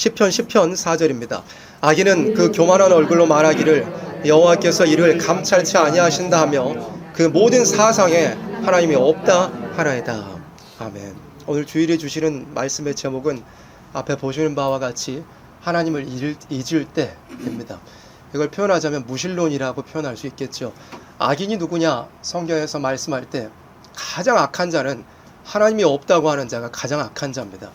시편 10편 4절입니다. 악인은 그 교만한 얼굴로 말하기를 여호와께서 이를 감찰치 아니하신다 하며 그 모든 사상에 하나님이 없다 하나이다. 아멘. 오늘 주일에 주시는 말씀의 제목은 앞에 보시는 바와 같이 하나님을 잊을 때입니다. 이걸 표현하자면 무신론이라고 표현할 수 있겠죠. 악인이 누구냐? 성경에서 말씀할 때 가장 악한 자는 하나님이 없다고 하는 자가 가장 악한 자입니다.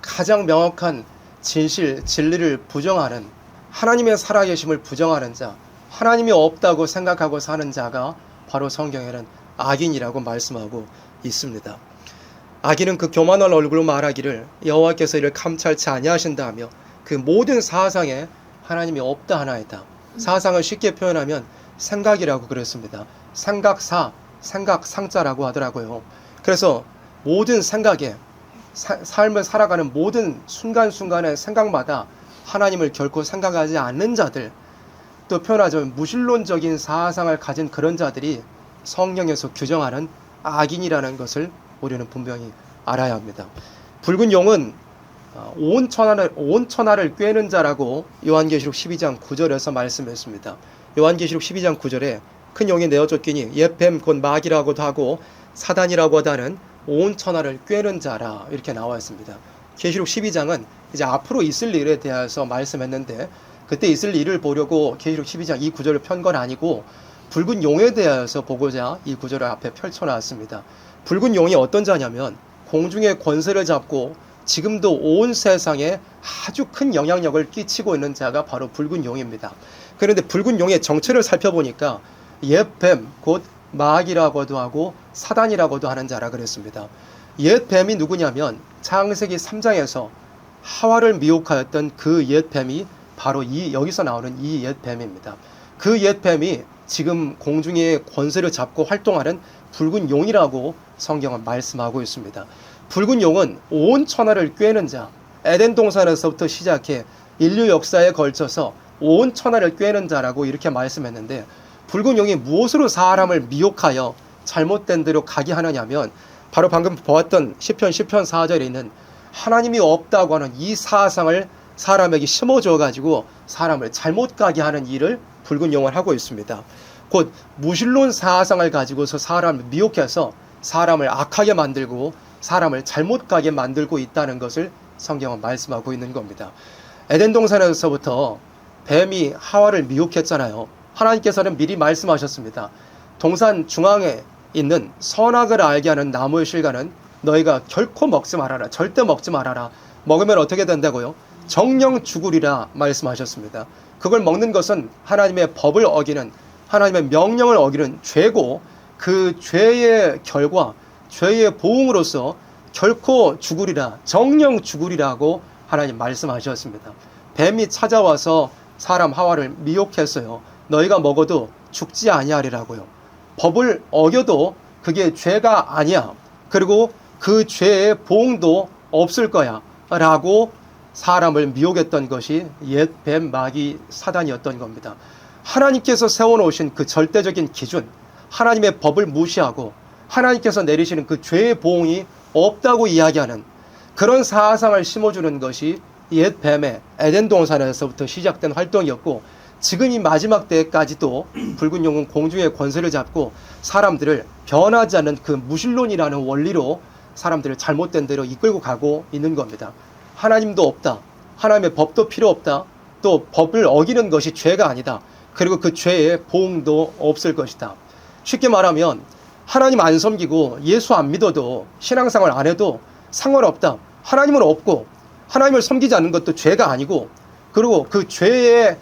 가장 명확한 진리를 부정하는, 하나님의 살아계심을 부정하는 자, 하나님이 없다고 생각하고 사는 자가 바로 성경에는 악인이라고 말씀하고 있습니다. 악인은 그 교만한 얼굴로 말하기를 여호와께서 이를 감찰치 아니하신다 하며 그 모든 사상에 하나님이 없다 하나이다. 사상을 쉽게 표현하면 생각이라고 그랬습니다. 생각상자라고 하더라고요. 그래서 모든 생각에, 삶을 살아가는 모든 순간순간의 생각마다 하나님을 결코 생각하지 않는 자들, 또 표현하자면 무신론적인 사상을 가진 그런 자들이 성경에서 규정하는 악인이라는 것을 우리는 분명히 알아야 합니다. 붉은 용은 온 천하를 꿰는 자라고 요한계시록 12장 9절에서 말씀했습니다. 요한계시록 12장 9절에 큰 용이 내어쫓기니 옛 뱀 곧 마귀라고도 하고 사단이라고도 하는 온 천하를 꿰는 자라, 이렇게 나와 있습니다. 계시록 12장은 이제 앞으로 있을 일에 대해서 말씀했는데, 그때 있을 일을 보려고 계시록 12장 이 구절을 편 건 아니고 붉은 용에 대해서 보고자 이 구절을 앞에 펼쳐놨습니다. 붉은 용이 어떤 자냐면 공중의 권세를 잡고 지금도 온 세상에 아주 큰 영향력을 끼치고 있는 자가 바로 붉은 용입니다. 그런데 붉은 용의 정체를 살펴보니까 옛 뱀, 곧 마귀라고도 하고 사단이라고도 하는 자라 그랬습니다. 옛 뱀이 누구냐면 창세기 3장에서 하와를 미혹하였던 그 옛 뱀이 바로 여기서 나오는 이 옛 뱀입니다. 그 옛 뱀이 지금 공중의 권세를 잡고 활동하는 붉은 용이라고 성경은 말씀하고 있습니다. 붉은 용은 온 천하를 꿰는 자, 에덴 동산에서부터 시작해 인류 역사에 걸쳐서 온 천하를 꿰는 자라고 이렇게 말씀했는데, 붉은 용이 무엇으로 사람을 미혹하여 잘못된 대로 가게 하느냐면 바로 방금 보았던 시편 4절에 있는 하나님이 없다고 하는 이 사상을 사람에게 심어줘 가지고 사람을 잘못 가게 하는 일을 붉은 용은 하고 있습니다. 곧 무신론 사상을 가지고서 사람을 미혹해서 사람을 악하게 만들고 사람을 잘못 가게 만들고 있다는 것을 성경은 말씀하고 있는 겁니다. 에덴 동산에서부터 뱀이 하와를 미혹했잖아요. 하나님께서는 미리 말씀하셨습니다. 동산 중앙에 있는 선악을 알게 하는 나무의 실과는 너희가 결코 먹지 말아라. 절대 먹지 말아라. 먹으면 어떻게 된다고요? 정령 죽으리라 말씀하셨습니다. 그걸 먹는 것은 하나님의 법을 어기는, 하나님의 명령을 어기는 죄고, 그 죄의 결과, 죄의 보응으로서 결코 죽으리라, 정령 죽으리라고 하나님 말씀하셨습니다. 뱀이 찾아와서 사람 하와를 미혹했어요. 너희가 먹어도 죽지 아니하리라고요. 법을 어겨도 그게 죄가 아니야. 그리고 그 죄의 보응도 없을 거야 라고 사람을 미혹했던 것이 옛 뱀, 마귀, 사단이었던 겁니다. 하나님께서 세워놓으신 그 절대적인 기준, 하나님의 법을 무시하고 하나님께서 내리시는 그 죄의 보응이 없다고 이야기하는 그런 사상을 심어주는 것이 옛 뱀의 에덴 동산에서부터 시작된 활동이었고, 지금 이 마지막 때까지도 붉은 용은 공중의 권세를 잡고 사람들을 변하지 않는 그 무신론이라는 원리로 사람들을 잘못된 대로 이끌고 가고 있는 겁니다. 하나님도 없다. 하나님의 법도 필요 없다. 또 법을 어기는 것이 죄가 아니다. 그리고 그 죄의 보응도 없을 것이다. 쉽게 말하면 하나님 안 섬기고 예수 안 믿어도 신앙생활 안 해도 상관없다. 하나님은 없고 하나님을 섬기지 않는 것도 죄가 아니고, 그리고 그 죄에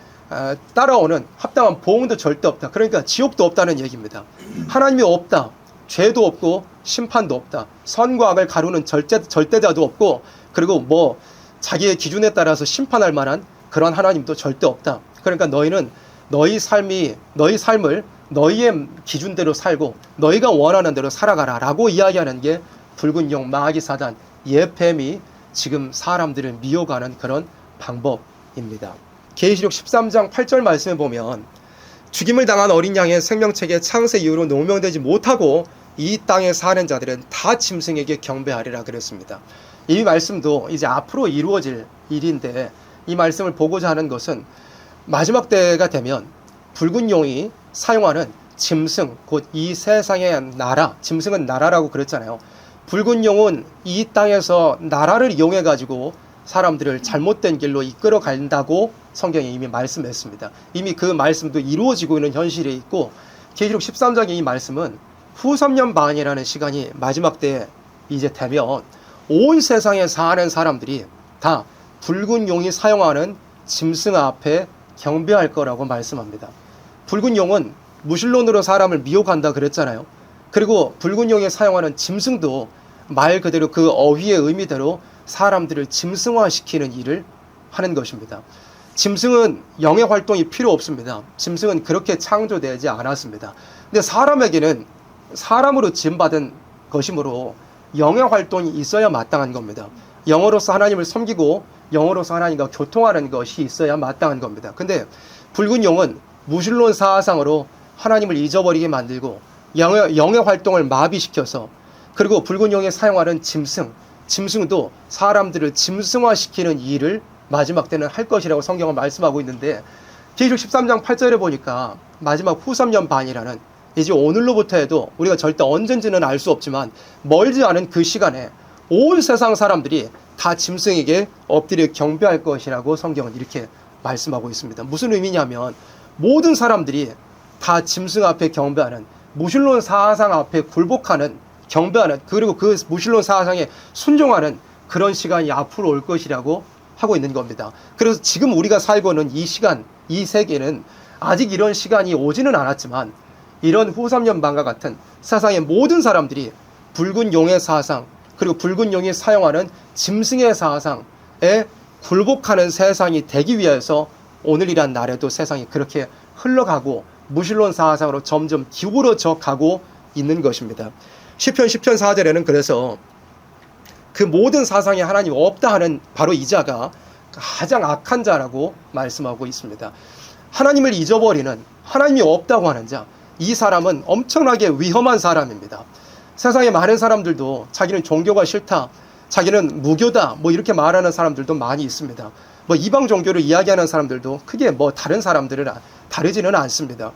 따라오는 합당한 보응도 절대 없다. 그러니까 지옥도 없다는 얘기입니다. 하나님이 없다. 죄도 없고 심판도 없다. 선과 악을 가르는 절대자도 없고, 그리고 뭐 자기의 기준에 따라서 심판할 만한 그런 하나님도 절대 없다. 그러니까 너희는 너희 삶을 너희의 기준대로 살고 너희가 원하는 대로 살아가라 라고 이야기하는 게 붉은 용, 마귀, 사단, 옛 뱀이 지금 사람들을 미혹하는 그런 방법입니다. 계시록 13장 8절 말씀에 보면 죽임을 당한 어린 양의 생명책에 창세 이후로 농명되지 못하고 이 땅에 사는 자들은 다 짐승에게 경배하리라 그랬습니다. 이 말씀도 이제 앞으로 이루어질 일인데, 이 말씀을 보고자 하는 것은 마지막 때가 되면 붉은 용이 사용하는 짐승, 곧 이 세상의 나라, 짐승은 나라라고 그랬잖아요. 붉은 용은 이 땅에서 나라를 이용해 가지고 사람들을 잘못된 길로 이끌어 간다고 성경에 이미 말씀했습니다. 이미 그 말씀도 이루어지고 있는 현실에 있고, 계시록 13장의 이 말씀은 후 3년 반이라는 시간이 마지막 때에 이제 되면 온 세상에 사는 사람들이 다 붉은 용이 사용하는 짐승 앞에 경배할 거라고 말씀합니다. 붉은 용은 무신론으로 사람을 미혹한다 그랬잖아요. 그리고 붉은 용이 사용하는 짐승도 말 그대로 그 어휘의 의미대로 사람들을 짐승화시키는 일을 하는 것입니다. 짐승은 영의 활동이 필요 없습니다. 짐승은 그렇게 창조되지 않았습니다. 근데 사람에게는 사람으로 지음받은 것이므로 영의 활동이 있어야 마땅한 겁니다. 영으로서 하나님을 섬기고 영으로서 하나님과 교통하는 것이 있어야 마땅한 겁니다. 근데 붉은 용은 무신론 사상으로 하나님을 잊어버리게 만들고 영의 활동을 마비시켜서, 그리고 붉은 용이 사용하는 짐승도 사람들을 짐승화시키는 일을 마지막 때는 할 것이라고 성경은 말씀하고 있는데, 계시록 13장 8절에 보니까 마지막 후 3년 반이라는, 이제 오늘로부터 해도 우리가 절대 언젠지는 알 수 없지만 멀지 않은 그 시간에 온 세상 사람들이 다 짐승에게 엎드려 경배할 것이라고 성경은 이렇게 말씀하고 있습니다. 무슨 의미냐면 모든 사람들이 다 짐승 앞에 경배하는, 무신론 사상 앞에 굴복하는, 경배하는, 그리고 그 무신론 사상에 순종하는 그런 시간이 앞으로 올 것이라고 하고 있는 겁니다. 그래서 지금 우리가 살고 있는 이 시간, 이 세계는 아직 이런 시간이 오지는 않았지만 이런 후 3년 반과 같은 세상의 모든 사람들이 붉은 용의 사상, 그리고 붉은 용이 사용하는 짐승의 사상에 굴복하는 세상이 되기 위해서 오늘이란 날에도 세상이 그렇게 흘러가고 무신론 사상으로 점점 기울어져 가고 있는 것입니다. 시편 10편 4절에는 그래서 그 모든 사상에 하나님 없다 하는 바로 이 자가 가장 악한 자라고 말씀하고 있습니다. 하나님을 잊어버리는, 하나님이 없다고 하는 자, 이 사람은 엄청나게 위험한 사람입니다. 세상에 많은 사람들도 자기는 종교가 싫다, 자기는 무교다, 뭐 이렇게 말하는 사람들도 많이 있습니다. 뭐 이방 종교를 이야기하는 사람들도 크게 뭐 다른 사람들은 다르지는 않습니다.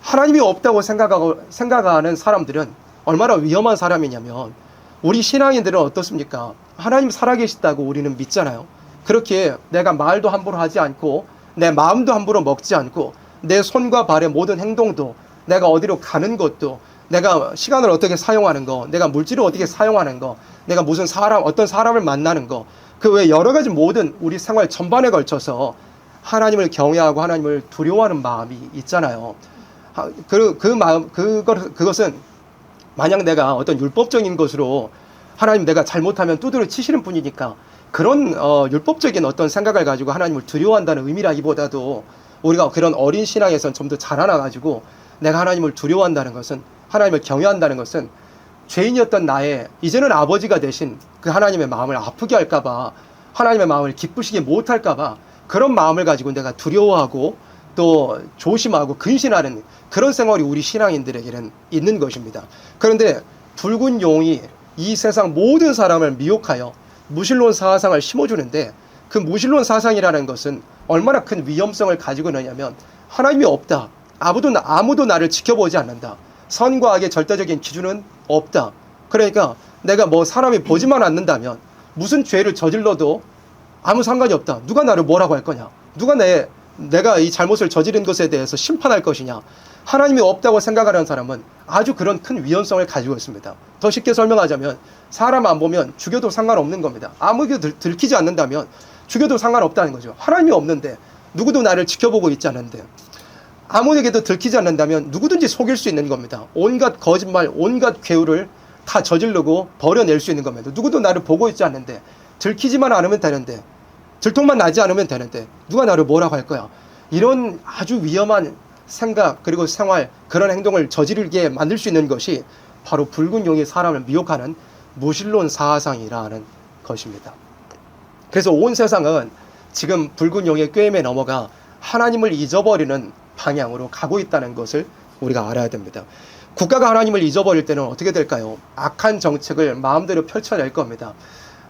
하나님이 없다고 생각하는 사람들은 얼마나 위험한 사람이냐면, 우리 신앙인들은 어떻습니까? 하나님 살아계시다고 우리는 믿잖아요. 그렇게 내가 말도 함부로 하지 않고 내 마음도 함부로 먹지 않고 내 손과 발의 모든 행동도, 내가 어디로 가는 것도, 내가 시간을 어떻게 사용하는 거, 내가 물질을 어떻게 사용하는 거, 내가 무슨 어떤 사람을 만나는 거, 그 외 여러 가지 모든 우리 생활 전반에 걸쳐서 하나님을 경외하고 하나님을 두려워하는 마음이 있잖아요. 그것은 만약 내가 어떤 율법적인 것으로 하나님 내가 잘못하면 두드려 치시는 분이니까 그런 율법적인 어떤 생각을 가지고 하나님을 두려워한다는 의미라기보다도, 우리가 그런 어린 신앙에선 좀 더 자라나가지고 내가 하나님을 두려워한다는 것은, 하나님을 경외한다는 것은 죄인이었던 나의 이제는 아버지가 되신 그 하나님의 마음을 아프게 할까봐, 하나님의 마음을 기쁘시게 못할까봐 그런 마음을 가지고 내가 두려워하고 또 조심하고 근신하는 그런 생활이 우리 신앙인들에게는 있는 것입니다. 그런데 붉은 용이 이 세상 모든 사람을 미혹하여 무신론 사상을 심어주는데, 그 무신론 사상이라는 것은 얼마나 큰 위험성을 가지고 있느냐면, 하나님이 없다, 아무도 나를 지켜보지 않는다, 선과 악의 절대적인 기준은 없다, 그러니까 내가 뭐 사람이 보지만 않는다면 무슨 죄를 저질러도 아무 상관이 없다, 누가 나를 뭐라고 할 거냐, 누가 내가 이 잘못을 저지른 것에 대해서 심판할 것이냐, 하나님이 없다고 생각하는 사람은 아주 그런 큰 위험성을 가지고 있습니다. 더 쉽게 설명하자면 사람 안 보면 죽여도 상관없는 겁니다. 아무에게도 들키지 않는다면 죽여도 상관없다는 거죠. 하나님이 없는데, 누구도 나를 지켜보고 있지 않는데, 아무에게도 들키지 않는다면 누구든지 속일 수 있는 겁니다. 온갖 거짓말, 온갖 괴우를 다 저지르고 버려낼 수 있는 겁니다. 누구도 나를 보고 있지 않는데, 들키지만 않으면 되는데, 들통만 나지 않으면 되는데 누가 나를 뭐라고 할 거야. 이런 아주 위험한 생각, 그리고 생활, 그런 행동을 저지르게 만들 수 있는 것이 바로 붉은 용이 사람을 미혹하는 무신론 사상이라는 것입니다. 그래서 온 세상은 지금 붉은 용의 꾀임에 넘어가 하나님을 잊어버리는 방향으로 가고 있다는 것을 우리가 알아야 됩니다. 국가가 하나님을 잊어버릴 때는 어떻게 될까요? 악한 정책을 마음대로 펼쳐낼 겁니다.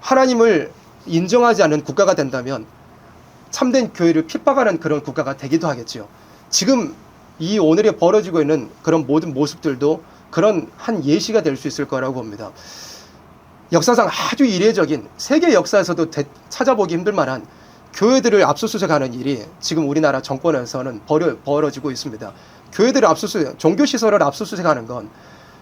하나님을 인정하지 않는 국가가 된다면 참된 교회를 핍박하는 그런 국가가 되기도 하겠지요. 지금 이 오늘에 벌어지고 있는 그런 모든 모습들도 그런 한 예시가 될 수 있을 거라고 봅니다. 역사상 아주 이례적인 세계 역사에서도 찾아보기 힘들 만한 교회들을 압수수색하는 일이 지금 우리나라 정권에서는 벌어지고 있습니다. 교회들을 종교시설을 압수수색하는 건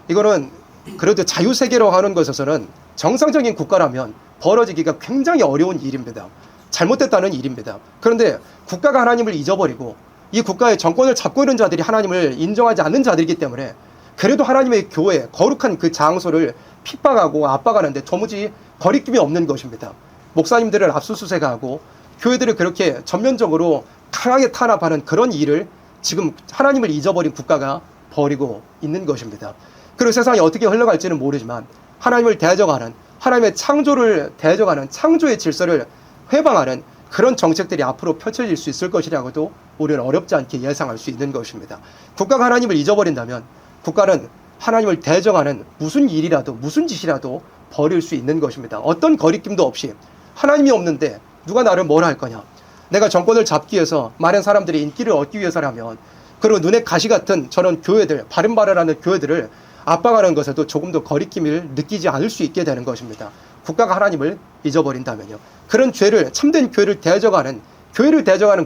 이거는 그래도 자유세계로 하는 것에서는 정상적인 국가라면 벌어지기가 굉장히 어려운 일입니다. 잘못됐다는 일입니다. 그런데 국가가 하나님을 잊어버리고 이 국가의 정권을 잡고 있는 자들이 하나님을 인정하지 않는 자들이기 때문에 그래도 하나님의 교회, 거룩한 그 장소를 핍박하고 압박하는데 도무지 거리낌이 없는 것입니다. 목사님들을 압수수색하고 교회들을 그렇게 전면적으로 강하게 탄압하는 그런 일을 지금 하나님을 잊어버린 국가가 벌이고 있는 것입니다. 그리고 세상이 어떻게 흘러갈지는 모르지만 하나님을 대적하는, 하나님의 창조를 대적하는 창조의 질서를 회방하는 그런 정책들이 앞으로 펼쳐질 수 있을 것이라고도 우리는 어렵지 않게 예상할 수 있는 것입니다. 국가가 하나님을 잊어버린다면 국가는 하나님을 대적하는 무슨 일이라도 무슨 짓이라도 벌일 수 있는 것입니다. 어떤 거리낌도 없이 하나님이 없는데 누가 나를 뭘 할 거냐. 내가 정권을 잡기 위해서 많은 사람들이 인기를 얻기 위해서라면 그리고 눈에 가시 같은 저런 교회들, 바른바르라는 교회들을 압박하는 것에도 조금 더 거리낌을 느끼지 않을 수 있게 되는 것입니다. 국가가 하나님을 잊어버린다면요. 그런 죄를, 참된 교회를 대적하는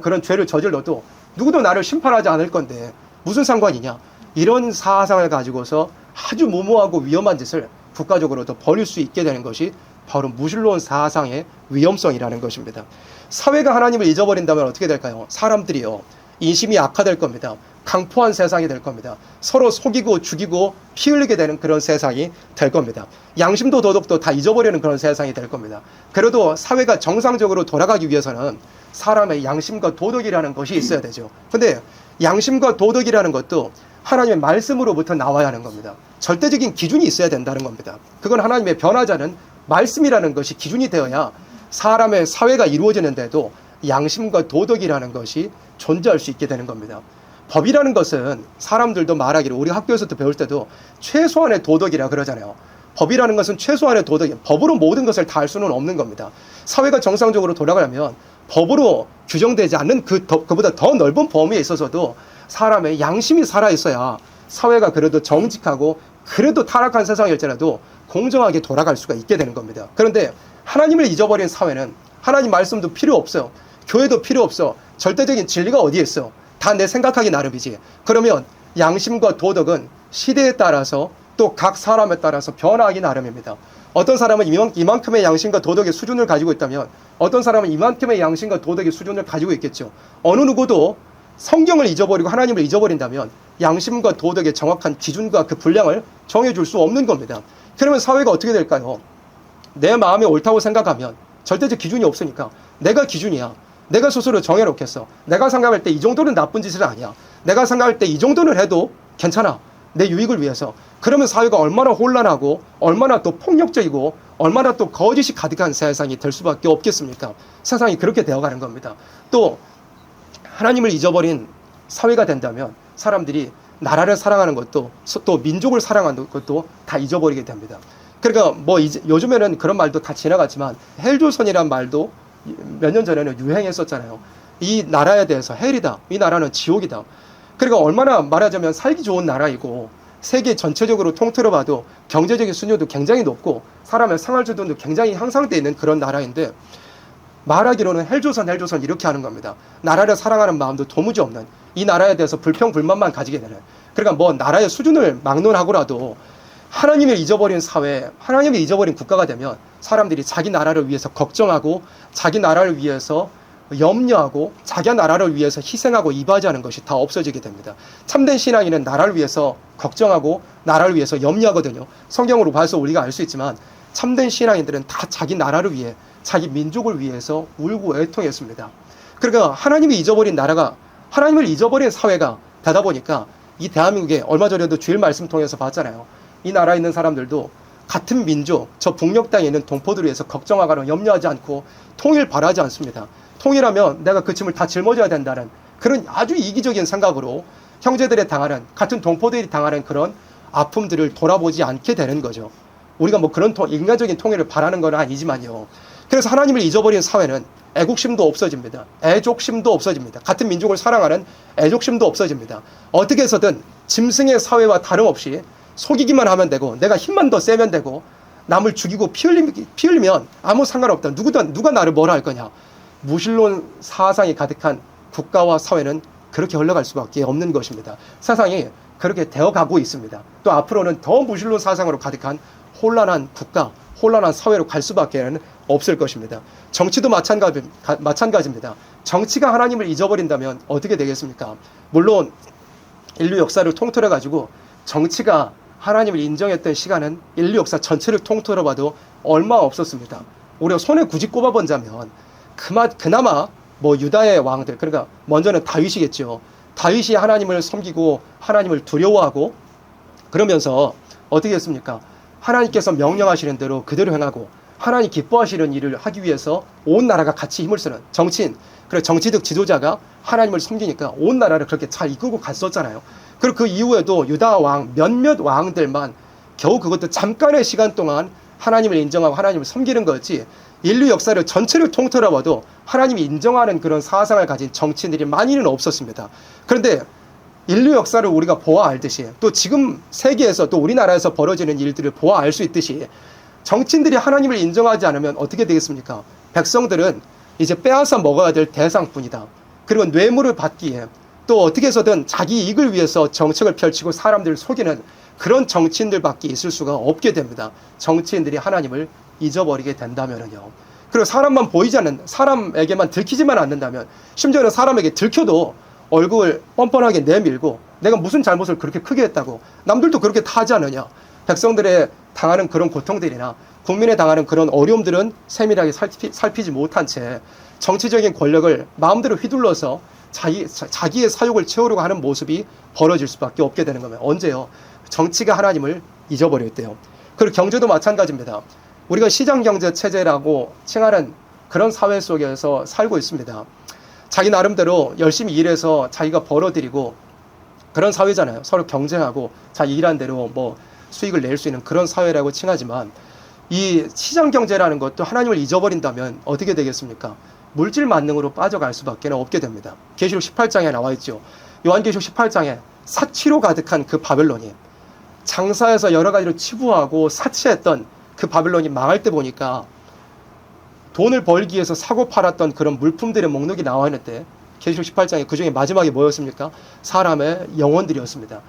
그런 죄를 저질러도 누구도 나를 심판하지 않을 건데 무슨 상관이냐. 이런 사상을 가지고서 아주 무모하고 위험한 짓을 국가적으로도 벌일 수 있게 되는 것이 바로 무신론 사상의 위험성이라는 것입니다. 사회가 하나님을 잊어버린다면 어떻게 될까요? 사람들이요, 인심이 악화될 겁니다. 강포한 세상이 될 겁니다. 서로 속이고 죽이고 피 흘리게 되는 그런 세상이 될 겁니다. 양심도 도덕도 다 잊어버리는 그런 세상이 될 겁니다. 그래도 사회가 정상적으로 돌아가기 위해서는 사람의 양심과 도덕이라는 것이 있어야 되죠. 근데 양심과 도덕이라는 것도 하나님의 말씀으로부터 나와야 하는 겁니다. 절대적인 기준이 있어야 된다는 겁니다. 그건 하나님의 변하지 않은 말씀이라는 것이 기준이 되어야 사람의 사회가 이루어지는데도 양심과 도덕이라는 것이 존재할 수 있게 되는 겁니다. 법이라는 것은 사람들도 말하기를, 우리 학교에서도 배울 때도 최소한의 도덕이라 그러잖아요. 법이라는 것은 최소한의 도덕이, 법으로 모든 것을 다 할 수는 없는 겁니다. 사회가 정상적으로 돌아가려면 법으로 규정되지 않는 그보다 더 넓은 범위에 있어서도 사람의 양심이 살아있어야 사회가 그래도 정직하고 그래도 타락한 세상일지라도 공정하게 돌아갈 수가 있게 되는 겁니다. 그런데 하나님을 잊어버린 사회는 하나님 말씀도 필요 없어요. 교회도 필요 없어. 절대적인 진리가 어디에 있어? 다 내 생각하기 나름이지. 그러면 양심과 도덕은 시대에 따라서 또 각 사람에 따라서 변화하기 나름입니다. 어떤 사람은 이만큼의 양심과 도덕의 수준을 가지고 있다면 어떤 사람은 이만큼의 양심과 도덕의 수준을 가지고 있겠죠. 어느 누구도 성경을 잊어버리고 하나님을 잊어버린다면 양심과 도덕의 정확한 기준과 그 분량을 정해줄 수 없는 겁니다. 그러면 사회가 어떻게 될까요? 내 마음에 옳다고 생각하면 절대적 기준이 없으니까 내가 기준이야. 내가 스스로 정해놓겠어. 내가 생각할 때 이 정도는 나쁜 짓은 아니야. 내가 생각할 때 이 정도는 해도 괜찮아. 내 유익을 위해서. 그러면 사회가 얼마나 혼란하고 얼마나 또 폭력적이고 얼마나 또 거짓이 가득한 세상이 될 수밖에 없겠습니까? 세상이 그렇게 되어가는 겁니다. 또 하나님을 잊어버린 사회가 된다면 사람들이 나라를 사랑하는 것도 또 민족을 사랑하는 것도 다 잊어버리게 됩니다. 그러니까 뭐 이제 요즘에는 그런 말도 다 지나갔지만 헬조선이란 말도 몇 년 전에는 유행했었잖아요. 이 나라에 대해서 헬이다. 이 나라는 지옥이다. 그러니까 얼마나 말하자면 살기 좋은 나라이고 세계 전체적으로 통틀어 봐도 경제적인 수준도 굉장히 높고 사람의 생활수준도 굉장히 향상되어 있는 그런 나라인데 말하기로는 헬조선 이렇게 하는 겁니다. 나라를 사랑하는 마음도 도무지 없는, 이 나라에 대해서 불평불만만 가지게 되는, 그러니까 뭐 나라의 수준을 막론하고라도 하나님을 잊어버린 사회, 하나님을 잊어버린 국가가 되면 사람들이 자기 나라를 위해서 걱정하고 자기 나라를 위해서 염려하고 자기 나라를 위해서 희생하고 이바지하는 것이 다 없어지게 됩니다. 참된 신앙인은 나라를 위해서 걱정하고 나라를 위해서 염려하거든요. 성경으로 봐서 우리가 알 수 있지만 참된 신앙인들은 다 자기 나라를 위해, 자기 민족을 위해서 울고 애통했습니다. 그러니까 하나님이 잊어버린 나라가, 하나님을 잊어버린 사회가 되다 보니까 이 대한민국에 얼마 전에도 주일 말씀 통해서 봤잖아요. 이 나라에 있는 사람들도 같은 민족, 저 북녘 땅에 있는 동포들을 위해서 걱정하거나 염려하지 않고 통일 바라지 않습니다. 통일하면 내가 그 짐을 다 짊어져야 된다는 그런 아주 이기적인 생각으로 형제들이 당하는, 같은 동포들이 당하는 그런 아픔들을 돌아보지 않게 되는 거죠. 우리가 뭐 그런 인간적인 통일을 바라는 건 아니지만요. 그래서 하나님을 잊어버린 사회는 애국심도 없어집니다. 애족심도 없어집니다. 같은 민족을 사랑하는 애족심도 없어집니다. 어떻게 해서든 짐승의 사회와 다름없이 속이기만 하면 되고 내가 힘만 더 세면 되고 남을 죽이고 피 흘리면 아무 상관없다. 누가 나를 뭐라 할 거냐. 무신론 사상이 가득한 국가와 사회는 그렇게 흘러갈 수밖에 없는 것입니다. 세상이 그렇게 되어가고 있습니다. 또 앞으로는 더 무신론 사상으로 가득한 혼란한 국가, 혼란한 사회로 갈 수밖에 없을 것입니다. 정치도 마찬가지입니다. 정치가 하나님을 잊어버린다면 어떻게 되겠습니까? 물론 인류 역사를 통틀어 가지고 정치가 하나님을 인정했던 시간은 인류 역사 전체를 통틀어 봐도 얼마 없었습니다. 우리가 손에 굳이 꼽아본다면 그나마 뭐 유다의 왕들, 그러니까 먼저는 다윗이겠죠. 다윗이 하나님을 섬기고 하나님을 두려워하고 그러면서 어떻게 했습니까? 하나님께서 명령하시는 대로 그대로 행하고 하나님 기뻐하시는 일을 하기 위해서 온 나라가 같이 힘을 쓰는 정치인, 그리고 정치적 지도자가 하나님을 섬기니까 온 나라를 그렇게 잘 이끌고 갔었잖아요. 그리고 그 이후에도 유다 왕 몇몇 왕들만 겨우 그것도 잠깐의 시간 동안 하나님을 인정하고 하나님을 섬기는 거지, 인류 역사를 전체를 통틀어 봐도 하나님이 인정하는 그런 사상을 가진 정치인들이 많이는 없었습니다. 그런데 인류 역사를 우리가 보아 알듯이 또 지금 세계에서 또 우리나라에서 벌어지는 일들을 보아 알 수 있듯이 정치인들이 하나님을 인정하지 않으면 어떻게 되겠습니까? 백성들은 이제 빼앗아 먹어야 될 대상뿐이다. 그리고 뇌물을 받기에 또 어떻게 해서든 자기 이익을 위해서 정책을 펼치고 사람들을 속이는 그런 정치인들밖에 있을 수가 없게 됩니다. 정치인들이 하나님을 잊어버리게 된다면요. 그리고 사람만 보이지 않는, 사람에게만 들키지만 않는다면, 심지어는 사람에게 들켜도 얼굴 뻔뻔하게 내밀고 내가 무슨 잘못을 그렇게 크게 했다고, 남들도 그렇게 다 하지 않느냐. 백성들의 당하는 그런 고통들이나 국민의 당하는 그런 어려움들은 세밀하게 살피지 못한 채 정치적인 권력을 마음대로 휘둘러서 자기의 사욕을 채우려고 하는 모습이 벌어질 수밖에 없게 되는 겁니다. 언제요? 정치가 하나님을 잊어버릴 때요. 그리고 경제도 마찬가지입니다. 우리가 시장경제 체제라고 칭하는 그런 사회 속에서 살고 있습니다. 자기 나름대로 열심히 일해서 자기가 벌어들이고 그런 사회잖아요. 서로 경쟁하고 자기 일한 대로 뭐 수익을 낼 수 있는 그런 사회라고 칭하지만, 이 시장경제라는 것도 하나님을 잊어버린다면 어떻게 되겠습니까? 물질 만능으로 빠져갈 수밖에 없게 됩니다. 계시록 18장에 나와 있죠. 요한계시록 18장에 사치로 가득한 그 바벨론이, 장사에서 여러 가지로 치부하고 사치했던 그 바벨론이 망할 때 보니까 돈을 벌기 위해서 사고 팔았던 그런 물품들의 목록이 나와 있는데, 계시록 18장에 그 중에 마지막에 뭐였습니까? 사람의 영혼들이었습니다.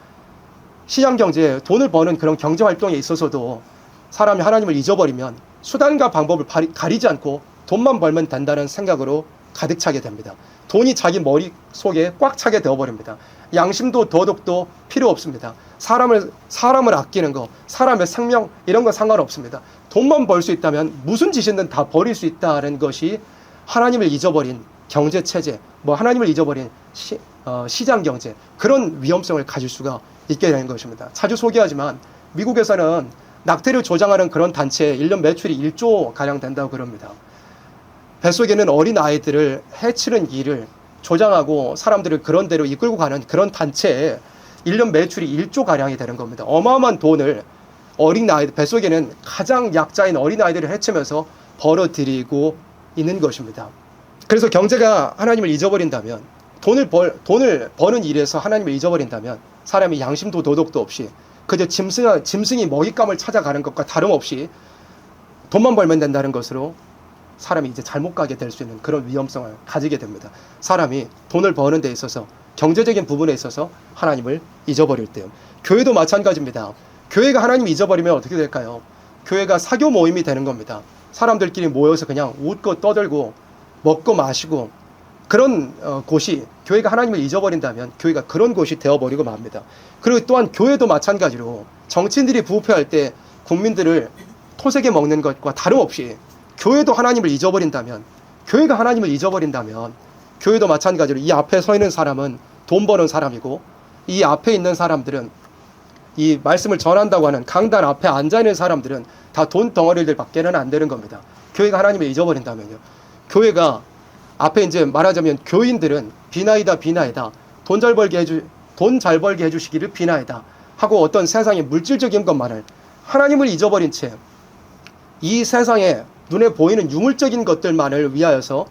시장경제에 돈을 버는 그런 경제활동에 있어서도 사람이 하나님을 잊어버리면 수단과 방법을 가리지 않고 돈만 벌면 된다는 생각으로 가득 차게 됩니다. 돈이 자기 머릿속에 꽉 차게 되어버립니다. 양심도 도덕도 필요 없습니다. 사람을 아끼는 거, 사람의 생명 이런 건 상관없습니다. 돈만 벌 수 있다면 무슨 짓이든 다 버릴 수 있다는 것이 하나님을 잊어버린 경제체제, 뭐 하나님을 잊어버린 시장경제, 그런 위험성을 가질 수가 있게 되는 것입니다. 자주 소개하지만 미국에서는 낙태를 조장하는 그런 단체에 1년 매출이 1조 가량 된다고 그럽니다. 뱃속에는 어린 아이들을 해치는 일을 조장하고 사람들을 그런 데로 이끌고 가는 그런 단체에 1년 매출이 1조 가량이 되는 겁니다. 어마어마한 돈을 어린 아이들, 뱃속에는 가장 약자인 어린 아이들을 해치면서 벌어들이고 있는 것입니다. 그래서 경제가 하나님을 잊어버린다면, 돈을 버는 일에서 하나님을 잊어버린다면 사람이 양심도 도덕도 없이 그저 짐승이 먹잇감을 찾아가는 것과 다름없이 돈만 벌면 된다는 것으로 사람이 이제 잘못 가게 될 수 있는 그런 위험성을 가지게 됩니다. 사람이 돈을 버는 데 있어서, 경제적인 부분에 있어서 하나님을 잊어버릴 때요. 교회도 마찬가지입니다. 교회가 하나님을 잊어버리면 어떻게 될까요? 교회가 사교 모임이 되는 겁니다. 사람들끼리 모여서 그냥 웃고 떠들고 먹고 마시고 그런 곳이, 교회가 하나님을 잊어버린다면 교회가 그런 곳이 되어버리고 맙니다. 그리고 또한 교회도 마찬가지로 정치인들이 부패할 때 국민들을 토색에 먹는 것과 다름없이 교회도 하나님을 잊어버린다면, 교회가 하나님을 잊어버린다면 교회도 마찬가지로 이 앞에 서 있는 사람은 돈 버는 사람이고, 이 앞에 있는 사람들은, 이 말씀을 전한다고 하는 강단 앞에 앉아있는 사람들은 다 돈 덩어리들 밖에는 안 되는 겁니다. 교회가 하나님을 잊어버린다면요. 교회가 앞에 이제 말하자면 교인들은 비나이다 돈 잘 벌게 해주시기를 비나이다 하고 어떤 세상의 물질적인 것만을, 하나님을 잊어버린 채 이 세상에 눈에 보이는 유물적인 것들만을 위하여서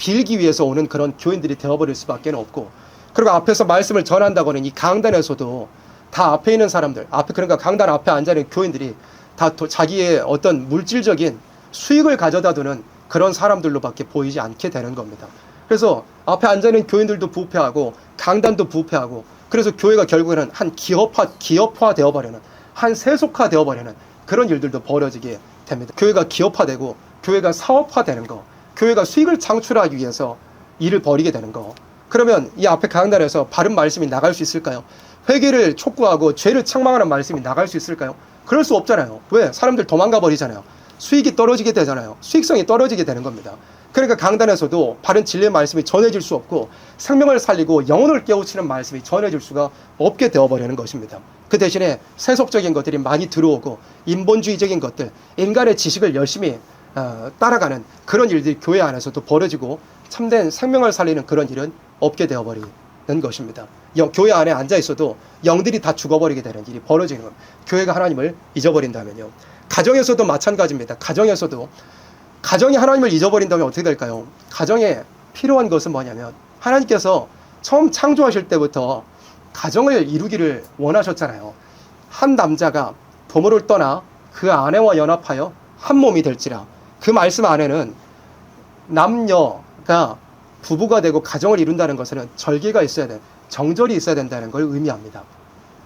빌기 위해서 오는 그런 교인들이 되어버릴 수밖에 없고, 그리고 앞에서 말씀을 전한다고는 이 강단에서도 다 앞에 있는 사람들, 그러니까 강단 앞에 앉아있는 교인들이 다 자기의 어떤 물질적인 수익을 가져다 두는 그런 사람들로밖에 보이지 않게 되는 겁니다. 그래서 앞에 앉아있는 교인들도 부패하고 강단도 부패하고, 그래서 교회가 결국에는 한 기업화 되어버리는, 한 세속화 되어버리는 그런 일들도 벌어지게 됩니다. 교회가 기업화되고 교회가 사업화되는 거, 교회가 수익을 창출하기 위해서 일을 벌이게 되는 거, 그러면 이 앞에 강단에서 바른 말씀이 나갈 수 있을까요? 회개를 촉구하고 죄를 책망하는 말씀이 나갈 수 있을까요? 그럴 수 없잖아요. 왜? 사람들 도망가 버리잖아요. 수익이 떨어지게 되잖아요. 수익성이 떨어지게 되는 겁니다. 그러니까 강단에서도 바른 진리의 말씀이 전해질 수 없고, 생명을 살리고 영혼을 깨우치는 말씀이 전해질 수가 없게 되어버리는 것입니다. 그 대신에 세속적인 것들이 많이 들어오고, 인본주의적인 것들, 인간의 지식을 열심히 따라가는 그런 일들이 교회 안에서도 벌어지고, 참된 생명을 살리는 그런 일은 없게 되어버리는 것입니다. 교회 안에 앉아 있어도 영들이 다 죽어버리게 되는 일이 벌어지는 겁니다. 교회가 하나님을 잊어버린다면요. 가정에서도 마찬가지입니다. 가정이 하나님을 잊어버린다면 어떻게 될까요? 가정에 필요한 것은 뭐냐면, 하나님께서 처음 창조하실 때부터 가정을 이루기를 원하셨잖아요. 한 남자가 부모를 떠나 그 아내와 연합하여 한 몸이 될지라. 그 말씀 안에는 남녀가 부부가 되고 가정을 이룬다는 것은 절개가 있어야 돼, 정절이 있어야 된다는 걸 의미합니다.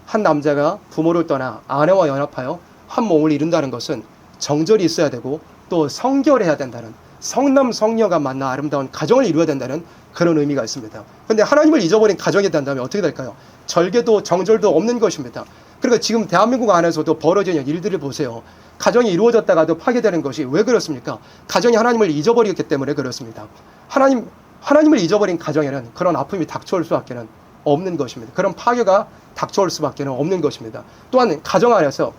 한 남자가 부모를 떠나 아내와 연합하여 한 몸을 이룬다는 것은 정절이 있어야 되고, 또 성결해야 된다는, 성남 성녀가 만나 아름다운 가정을 이루어야 된다는 그런 의미가 있습니다. 그런데 하나님을 잊어버린 가정이 된다면 어떻게 될까요? 절개도 정절도 없는 것입니다. 그러니까 지금 대한민국 안에서도 벌어지는 일들을 보세요. 가정이 이루어졌다가도 파괴되는 것이 왜 그렇습니까? 가정이 하나님을 잊어버리기 때문에 그렇습니다. 하나님을 잊어버린 가정에는 그런 아픔이 닥쳐올 수밖에 없는 것입니다. 그런 파괴가 닥쳐올 수밖에 없는 것입니다. 또한 가정 안에서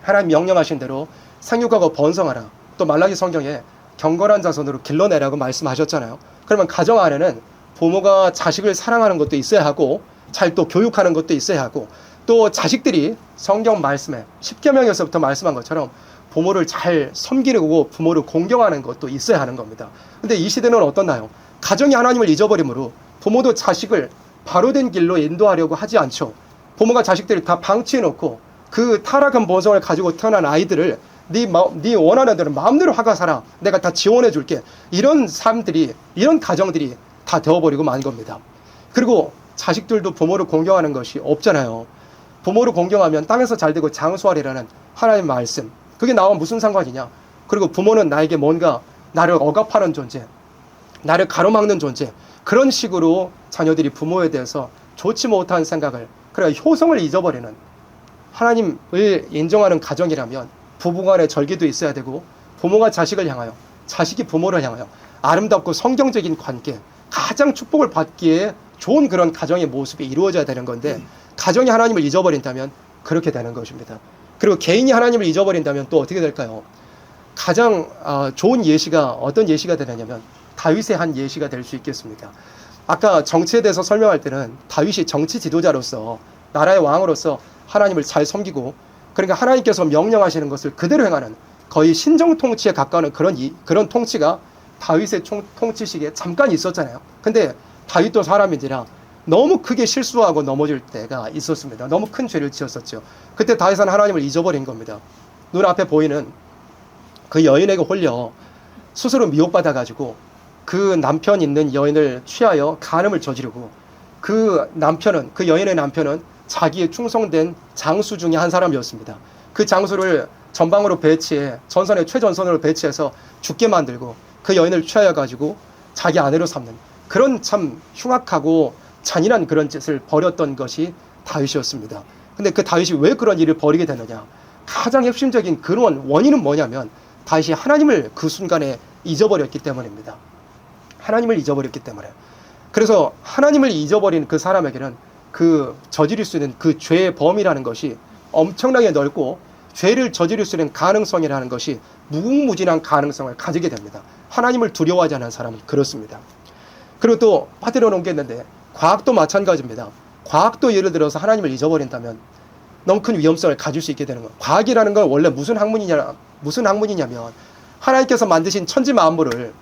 하나님 명령하신 대로 생육하고 번성하라, 또 말라기 성경에 경건한 자손으로 길러내라고 말씀하셨잖아요. 그러면 가정 안에는 부모가 자식을 사랑하는 것도 있어야 하고, 잘 또 교육하는 것도 있어야 하고, 또 자식들이 성경 말씀에 10계명에서부터 말씀한 것처럼 부모를 잘 섬기고 부모를 공경하는 것도 있어야 하는 겁니다. 근데 이 시대는 어떻나요? 가정이 하나님을 잊어버리므로 부모도 자식을 바로된 길로 인도하려고 하지 않죠. 부모가 자식들을 다 방치해놓고 그 타락한 본성을 가지고 태어난 아이들을 네 원하는 대로 마음대로 하가 살아, 내가 다 지원해 줄게, 이런 삶들이, 이런 가정들이 다 되어버리고 만 겁니다. 그리고 자식들도 부모를 공경하는 것이 없잖아요. 부모를 공경하면 땅에서 잘되고 장수하리라는 하나님의 말씀, 그게 나와 무슨 상관이냐. 그리고 부모는 나에게 뭔가 나를 억압하는 존재, 나를 가로막는 존재, 그런 식으로 자녀들이 부모에 대해서 좋지 못한 생각을, 그러니까 효성을 잊어버리는, 하나님을 인정하는 가정이라면 부부간의 절개도 있어야 되고, 부모가 자식을 향하여, 자식이 부모를 향하여 아름답고 성경적인 관계, 가장 축복을 받기에 좋은 그런 가정의 모습이 이루어져야 되는 건데, 가정이 하나님을 잊어버린다면 그렇게 되는 것입니다. 그리고 개인이 하나님을 잊어버린다면 또 어떻게 될까요? 가장 좋은 예시가 어떤 예시가 되느냐면 다윗의 한 예시가 될 수 있겠습니다. 아까 정치에 대해서 설명할 때는 다윗이 정치 지도자로서, 나라의 왕으로서 하나님을 잘 섬기고, 그러니까 하나님께서 명령하시는 것을 그대로 행하는 거의 신정 통치에 가까운 그런 통치가 다윗의 통치 시기에 잠깐 있었잖아요. 근데 다윗도 사람인지라 너무 크게 실수하고 넘어질 때가 있었습니다. 너무 큰 죄를 지었었죠. 그때 다윗은 하나님을 잊어버린 겁니다. 눈앞에 보이는 그 여인에게 홀려 스스로 미혹받아가지고 그 남편 있는 여인을 취하여 간음을 저지르고, 그 여인의 남편은 자기의 충성된 장수 중에 한 사람이었습니다. 그 장수를 전방으로 배치해, 최전선으로 배치해서 죽게 만들고 그 여인을 취하여 가지고 자기 아내로 삼는, 그런 참 흉악하고 잔인한 그런 짓을 벌였던 것이 다윗이었습니다. 근데 그 다윗이 왜 그런 일을 벌이게 되느냐? 가장 핵심적인 그런 원인은 뭐냐면 다윗이 하나님을 그 순간에 잊어버렸기 때문입니다. 하나님을 잊어버렸기 때문에. 그래서 하나님을 잊어버린 그 사람에게는 그 저지를 수 있는 그 죄의 범위라는 것이 엄청나게 넓고, 죄를 저지를 수 있는 가능성이라는 것이 무궁무진한 가능성을 가지게 됩니다. 하나님을 두려워하지 않는 사람은 그렇습니다. 그리고 또 빠뜨려 놓은 게 있는데, 과학도 마찬가지입니다. 과학도 예를 들어서 하나님을 잊어버린다면 너무 큰 위험성을 가질 수 있게 되는 거예요. 과학이라는 건 원래 무슨 학문이냐면, 하나님께서 만드신 천지 만물을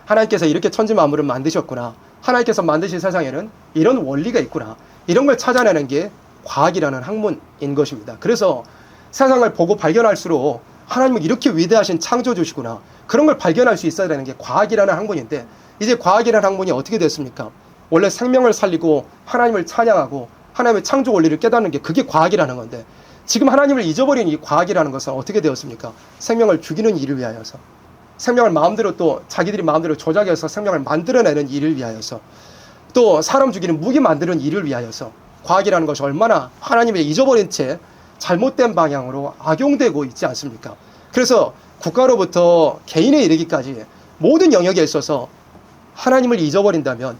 하나님께서 이렇게 천지 만물을 만드셨구나. 하나님께서 만드신 세상에는 이런 원리가 있구나. 이런 걸 찾아내는 게 과학이라는 학문인 것입니다. 그래서 세상을 보고 발견할수록 하나님은 이렇게 위대하신 창조주시구나. 그런 걸 발견할 수 있어야 되는 게 과학이라는 학문인데, 이제 과학이라는 학문이 어떻게 됐습니까? 원래 생명을 살리고 하나님을 찬양하고 하나님의 창조 원리를 깨닫는 게 그게 과학이라는 건데, 지금 하나님을 잊어버린 이 과학이라는 것은 어떻게 되었습니까? 생명을 죽이는 일을 위하여서, 생명을 마음대로 또 자기들이 마음대로 조작해서 생명을 만들어내는 일을 위하여서, 또 사람 죽이는 무기 만드는 일을 위하여서 과학이라는 것이 얼마나 하나님을 잊어버린 채 잘못된 방향으로 악용되고 있지 않습니까? 그래서 국가로부터 개인에 이르기까지 모든 영역에 있어서 하나님을 잊어버린다면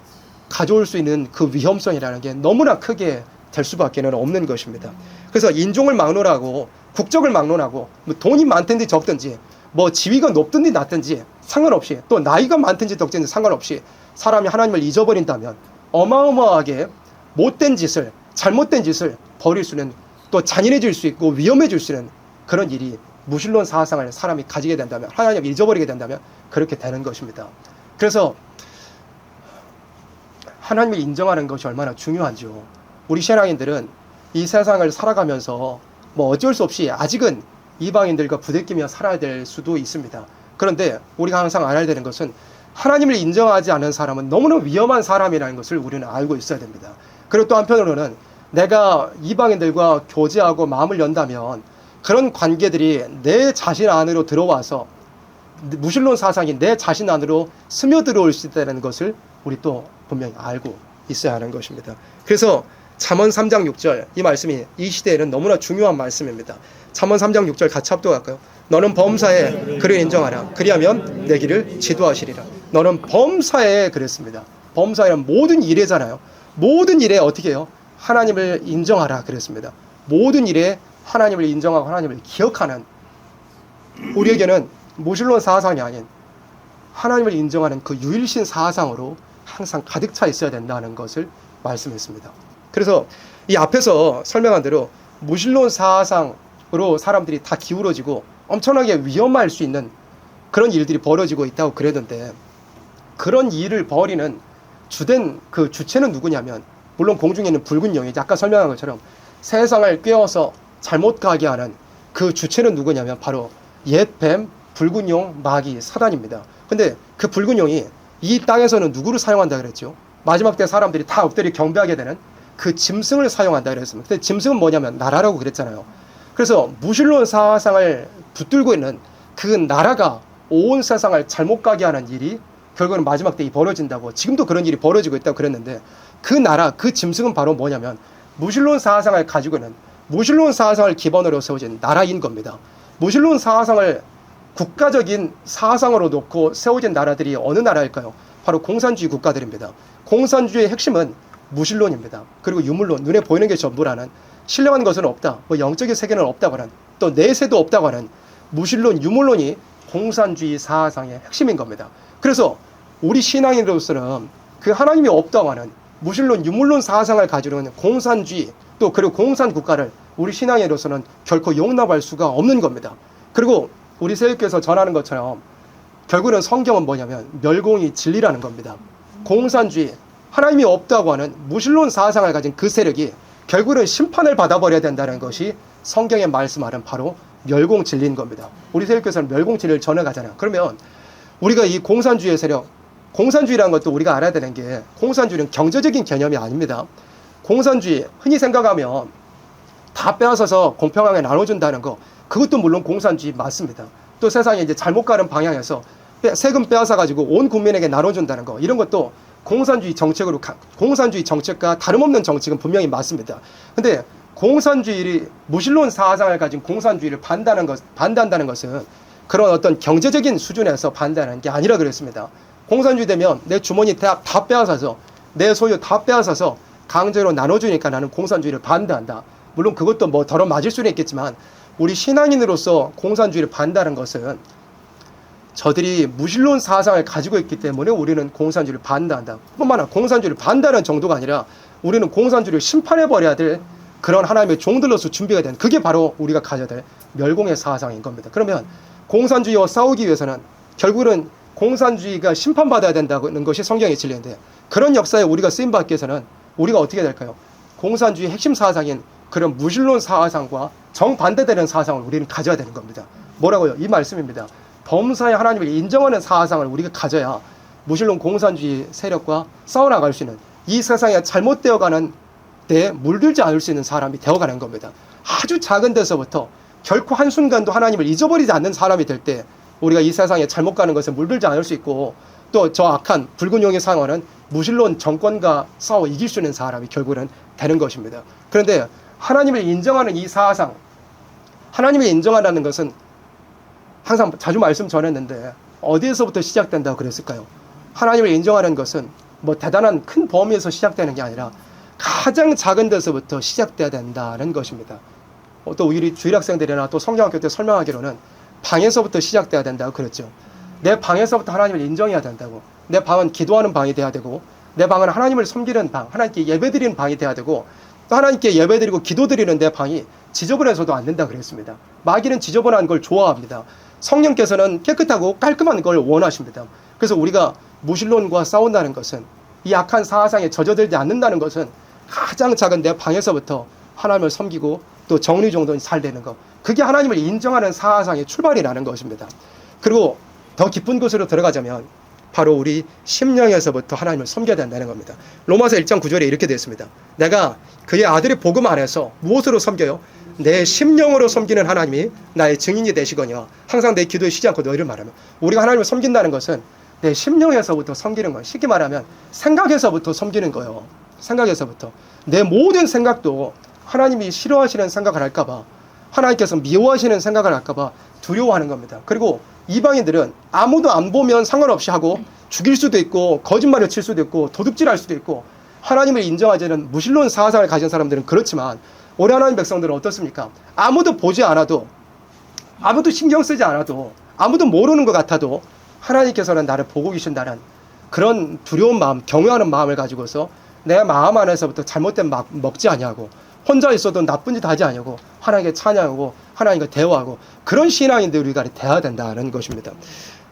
가져올 수 있는 그 위험성이라는 게 너무나 크게 될 수밖에 없는 것입니다. 그래서 인종을 막론하고 국적을 막론하고 뭐 돈이 많든지 적든지 뭐 지위가 높든지 낮든지 상관없이, 또 나이가 많든지 적든지 상관없이 사람이 하나님을 잊어버린다면 어마어마하게 못된 짓을, 잘못된 짓을 벌일 수는, 또 잔인해질 수 있고 위험해질 수 있는 그런 일이, 무신론 사상을 사람이 가지게 된다면, 하나님을 잊어버리게 된다면 그렇게 되는 것입니다. 그래서 하나님을 인정하는 것이 얼마나 중요한지요. 우리 신앙인들은 이 세상을 살아가면서 뭐 어쩔 수 없이 아직은 이방인들과 부대끼며 살아야 될 수도 있습니다. 그런데 우리가 항상 알아야 되는 것은, 하나님을 인정하지 않는 사람은 너무나 위험한 사람이라는 것을 우리는 알고 있어야 됩니다. 그리고 또 한편으로는 내가 이방인들과 교제하고 마음을 연다면 그런 관계들이 내 자신 안으로 들어와서 무신론 사상이 내 자신 안으로 스며들어올 수 있다는 것을 우리 또 분명히 알고 있어야 하는 것입니다. 그래서 잠언 3장 6절, 이 말씀이 이 시대에는 너무나 중요한 말씀입니다. 잠언 3장 6절 같이 합독할까요? 너는 범사에 그를 인정하라. 그리하면 내 길을 지도하시리라. 너는 범사에, 그랬습니다. 범사에는 모든 일에잖아요. 모든 일에 어떻게 해요? 하나님을 인정하라 그랬습니다. 모든 일에 하나님을 인정하고 하나님을 기억하는, 우리에게는 무신론 사상이 아닌 하나님을 인정하는 그 유일신 사상으로 항상 가득 차 있어야 된다는 것을 말씀했습니다. 그래서 이 앞에서 설명한 대로 무신론 사상으로 사람들이 다 기울어지고 엄청나게 위험할 수 있는 그런 일들이 벌어지고 있다고 그랬는데, 그런 일을 벌이는 주된 그 주체는 누구냐면, 물론 공중에 있는 붉은 용이지, 아까 설명한 것처럼 세상을 꿰어서 잘못 가게 하는 그 주체는 누구냐면 바로 옛 뱀, 붉은 용, 마귀, 사단입니다. 근데 그 붉은 용이 이 땅에서는 누구를 사용한다 그랬죠? 마지막 때 사람들이 다 엎드려 경배하게 되는 그 짐승을 사용한다 그랬습니다. 근데 짐승은 뭐냐면 나라라고 그랬잖아요. 그래서 무신론 사상을 붙들고 있는 그 나라가 온 세상을 잘못 가게 하는 일이 결국은 마지막 때 벌어진다고, 지금도 그런 일이 벌어지고 있다고 그랬는데, 그 나라, 그 짐승은 바로 뭐냐면 무신론 사상을 가지고 있는, 무신론 사상을 기본으로 세워진 나라인 겁니다. 무신론 사상을 국가적인 사상으로 놓고 세워진 나라들이 어느 나라일까요? 바로 공산주의 국가들입니다. 공산주의의 핵심은 무신론입니다. 그리고 유물론, 눈에 보이는 게 전부라는, 신령한 것은 없다, 뭐 영적인 세계는 없다고 하는, 또 내세도 없다고 하는 무신론, 유물론이 공산주의 사상의 핵심인 겁니다. 그래서 우리 신앙인으로서는 그 하나님이 없다고 하는 무신론, 유물론 사상을 가지고 있는 공산주의, 또 그리고 공산국가를 우리 신앙인으로서는 결코 용납할 수가 없는 겁니다. 그리고 우리 세력교에서 전하는 것처럼 결국은 성경은 뭐냐면 멸공이 진리라는 겁니다. 공산주의, 하나님이 없다고 하는 무신론 사상을 가진 그 세력이 결국은 심판을 받아버려야 된다는 것이 성경의 말씀하는 바로 멸공 진리인 겁니다. 우리 세력교에서는 멸공 진리를 전해가잖아요. 그러면 우리가 이 공산주의 세력, 공산주의라는 것도 우리가 알아야 되는 게, 공산주의는 경제적인 개념이 아닙니다. 공산주의, 흔히 생각하면 다 빼앗아서 공평하게 나눠준다는 거, 그것도 물론 공산주의 맞습니다. 또 세상에 이제 잘못 가는 방향에서 세금 빼앗아가지고 온 국민에게 나눠준다는 거, 이런 것도 공산주의 정책으로, 공산주의 정책과 다름없는 정책은 분명히 맞습니다. 근데 공산주의를, 무신론 사상을 가진 공산주의를 반대한다는 것은 그런 어떤 경제적인 수준에서 반대하는 게 아니라 그랬습니다. 공산주의 되면 내 주머니 다 빼앗아서, 내 소유 다 빼앗아서 강제로 나눠주니까 나는 공산주의를 반대한다. 물론 그것도 뭐 덜어 맞을 수는 있겠지만, 우리 신앙인으로서 공산주의를 반대하는 것은 저들이 무신론 사상을 가지고 있기 때문에 우리는 공산주의를 반대한다. 뿐만 아니라 공산주의를 반대하는 정도가 아니라 우리는 공산주의를 심판해버려야 될 그런 하나님의 종들로서 준비가 된, 그게 바로 우리가 가져야 될 멸공의 사상인 겁니다. 그러면 공산주의와 싸우기 위해서는 결국은 공산주의가 심판받아야 된다는 것이 성경의 진리인데, 그런 역사에 우리가 쓰임받기 위해서는 우리가 어떻게 될까요? 공산주의 핵심 사상인 그런 무신론 사상과 정반대되는 사상을 우리는 가져야 되는 겁니다. 뭐라고요? 이 말씀입니다. 범사에 하나님을 인정하는 사상을 우리가 가져야 무신론 공산주의 세력과 싸워나갈 수 있는, 이 세상에 잘못되어가는 데 물들지 않을 수 있는 사람이 되어가는 겁니다. 아주 작은 데서부터 결코 한순간도 하나님을 잊어버리지 않는 사람이 될 때 우리가 이 세상에 잘못 가는 것에 물들지 않을 수 있고, 또 저 악한 붉은 용의 상어는 무신론 정권과 싸워 이길 수 있는 사람이 결국은 되는 것입니다. 그런데 하나님을 인정하는 이 사상, 하나님을 인정하라는 것은 항상 자주 말씀 전했는데 어디에서부터 시작된다고 그랬을까요? 하나님을 인정하는 것은 뭐 대단한 큰 범위에서 시작되는 게 아니라 가장 작은 데서부터 시작돼야 된다는 것입니다. 또 우리 주일학생들이나 또 성경학교 때 설명하기로는 방에서부터 시작돼야 된다고 그랬죠. 내 방에서부터 하나님을 인정해야 된다고. 내 방은 기도하는 방이 돼야 되고, 내 방은 하나님을 섬기는 방, 하나님께 예배드리는 방이 돼야 되고, 또 하나님께 예배드리고 기도드리는 내 방이 지저분해서도 안 된다 그랬습니다. 마귀는 지저분한 걸 좋아합니다. 성령께서는 깨끗하고 깔끔한 걸 원하십니다. 그래서 우리가 무신론과 싸운다는 것은, 이 악한 사상에 젖어들지 않는다는 것은 가장 작은 내 방에서부터 하나님을 섬기고 또 정리정돈이 잘 되는 것, 그게 하나님을 인정하는 사상의 출발이라는 것입니다. 그리고 더 깊은 곳으로 들어가자면 바로 우리 심령에서부터 하나님을 섬겨야 된다는 겁니다. 로마서 1장 9절에 이렇게 되어 있습니다. 내가 그의 아들의 복음 안에서 무엇으로 섬겨요? 내 심령으로 섬기는 하나님이 나의 증인이 되시거니와 항상 내 기도에 쉬지 않고 너희를 말하며, 우리가 하나님을 섬긴다는 것은 내 심령에서부터 섬기는 거예요. 쉽게 말하면 생각에서부터 섬기는 거예요. 생각에서부터. 내 모든 생각도 하나님이 싫어하시는 생각을 할까봐, 하나님께서 미워하시는 생각을 할까봐 두려워하는 겁니다. 그리고 이방인들은 아무도 안 보면 상관없이 하고 죽일 수도 있고 거짓말을 칠 수도 있고 도둑질할 수도 있고, 하나님을 인정하지 않는 무신론 사상을 가진 사람들은 그렇지만 우리 하나님 백성들은 어떻습니까? 아무도 보지 않아도, 아무도 신경 쓰지 않아도, 아무도 모르는 것 같아도 하나님께서는 나를 보고 계신다는 그런 두려운 마음, 경외하는 마음을 가지고서 내 마음 안에서부터 잘못된 막 먹지 아니하고, 혼자 있어도 나쁜 짓 하지 아니하고 하나님께 찬양하고 하나님과 대화하고, 그런 신앙인들 우리가 돼야 된다는 것입니다.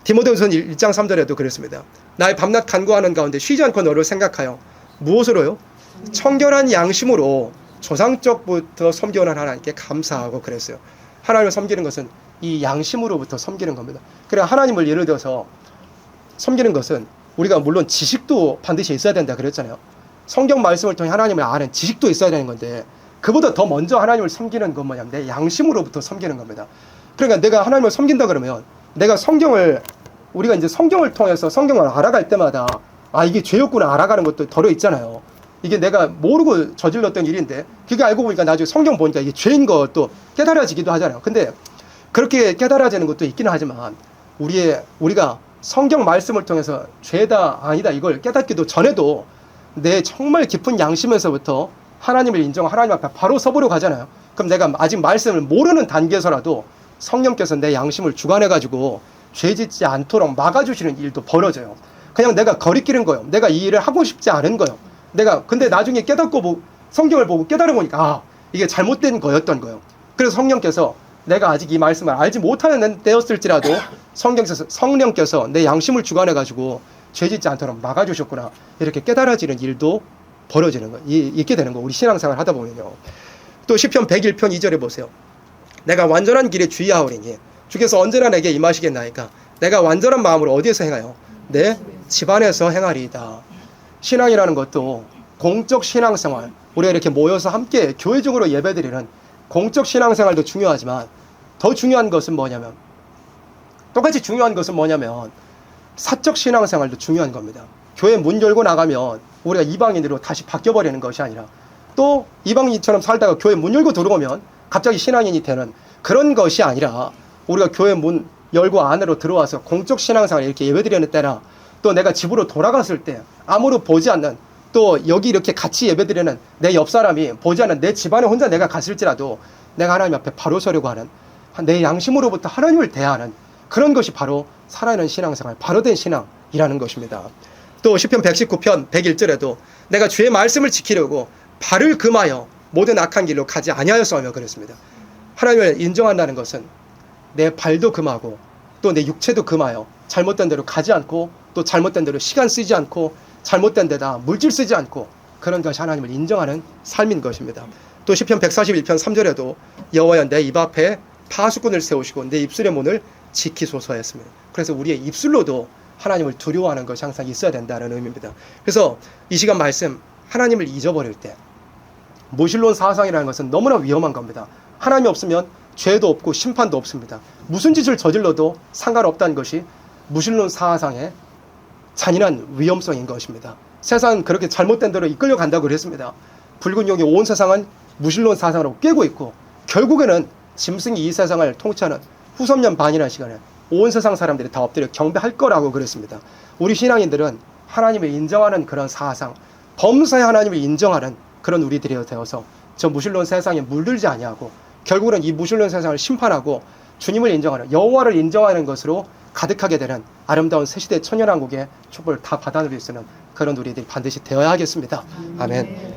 디모데후서 1장 3절에도 그랬습니다. 나의 밤낮 간구하는 가운데 쉬지 않고 너를 생각하여 무엇으로요? 청결한 양심으로 조상적부터 섬겨오는 하나님께 감사하고 그랬어요. 하나님을 섬기는 것은 이 양심으로부터 섬기는 겁니다. 그래, 하나님을 예를 들어서 섬기는 것은 우리가 물론 지식도 반드시 있어야 된다 그랬잖아요. 성경 말씀을 통해 하나님을 아는 지식도 있어야 되는 건데, 그보다 더 먼저 하나님을 섬기는 건 뭐냐면 내 양심으로부터 섬기는 겁니다. 그러니까 내가 하나님을 섬긴다 그러면 내가 우리가 이제 성경을 통해서 성경을 알아갈 때마다 아, 이게 죄였구나 알아가는 것도 덜어 있잖아요. 이게 내가 모르고 저질렀던 일인데 그게 알고 보니까 나중에 성경 보니까 이게 죄인 것도 깨달아지기도 하잖아요. 근데 그렇게 깨달아지는 것도 있기는 하지만 우리가 성경 말씀을 통해서 죄다 아니다 이걸 깨닫기도 전에도 내 정말 깊은 양심에서부터 하나님을 인정하고 하나님 앞에 바로 서보려고 하잖아요. 그럼 내가 아직 말씀을 모르는 단계에서라도 성령께서 내 양심을 주관해가지고 죄 짓지 않도록 막아주시는 일도 벌어져요. 그냥 내가 거리끼는 거예요. 내가 이 일을 하고 싶지 않은 거예요. 근데 나중에 성경을 보고 깨달아 보니까 아, 이게 잘못된 거였던 거예요. 그래서 성령께서 내가 아직 이 말씀을 알지 못하는 때였을지라도 성령께서 내 양심을 주관해가지고 죄 짓지 않도록 막아주셨구나. 이렇게 깨달아지는 일도 벌어지는 거예요. 있게 되는 거예요. 우리 신앙생활 하다 보면요. 또 시편 101편 2절에 보세요. 내가 완전한 길에 주의하오리니 주께서 언제나 내게 임하시겠나이까. 내가 완전한 마음으로 어디에서 행하여? 내 집안에서 행하리이다. 신앙이라는 것도 공적 신앙생활, 우리가 이렇게 모여서 함께 교회적으로 예배드리는 공적 신앙생활도 중요하지만 더 중요한 것은 뭐냐면, 똑같이 중요한 것은 뭐냐면 사적 신앙생활도 중요한 겁니다. 교회 문 열고 나가면 우리가 이방인으로 다시 바뀌어버리는 것이 아니라, 또 이방인처럼 살다가 교회 문 열고 들어오면 갑자기 신앙인이 되는 그런 것이 아니라, 우리가 교회 문 열고 안으로 들어와서 공적 신앙생활 이렇게 예배드리는 때나, 또 내가 집으로 돌아갔을 때 아무도 보지 않는, 또 여기 이렇게 같이 예배드리는 내 옆 사람이 보지 않는 내 집안에 혼자 내가 갔을지라도 내가 하나님 앞에 바로 서려고 하는, 내 양심으로부터 하나님을 대하는 그런 것이 바로 살아있는 신앙생활, 바로된 신앙이라는 것입니다. 또 시편 119편 101절에도 내가 주의 말씀을 지키려고 발을 금하여 모든 악한 길로 가지 아니하였으며 그랬습니다. 하나님을 인정한다는 것은 내 발도 금하고 또 내 육체도 금하여 잘못된 대로 가지 않고 또 잘못된 대로 시간 쓰지 않고 잘못된 데다 물질 쓰지 않고 그런 것이 하나님을 인정하는 삶인 것입니다. 또 시편 141편 3절에도 여호와여 내 입 앞에 파수꾼을 세우시고 내 입술의 문을 지키소서 했습니다. 그래서 우리의 입술로도 하나님을 두려워하는 것이 항상 있어야 된다는 의미입니다. 그래서 이 시간 말씀, 하나님을 잊어버릴 때 무신론 사상이라는 것은 너무나 위험한 겁니다. 하나님이 없으면 죄도 없고 심판도 없습니다. 무슨 짓을 저질러도 상관없다는 것이 무신론 사상의 잔인한 위험성인 것입니다. 세상은 그렇게 잘못된 대로 이끌려간다고 그랬습니다. 붉은 용이 온 세상은 무신론 사상으로 꿰고 있고 결국에는 짐승이 이 세상을 통치하는 후섭년 반이라는 시간에 온 세상 사람들이 다 엎드려 경배할 거라고 그랬습니다. 우리 신앙인들은 하나님을 인정하는 그런 사상, 범사의 하나님을 인정하는 그런 우리들이 되어서 저 무신론 세상에 물들지 아니하고 결국은 이 무신론 세상을 심판하고 주님을 인정하는, 여호와를 인정하는 것으로 가득하게 되는 아름다운 새시대 천년왕국의 촛불을 다 받아들일 수 있는 그런 우리들이 반드시 되어야 하겠습니다. 아멘.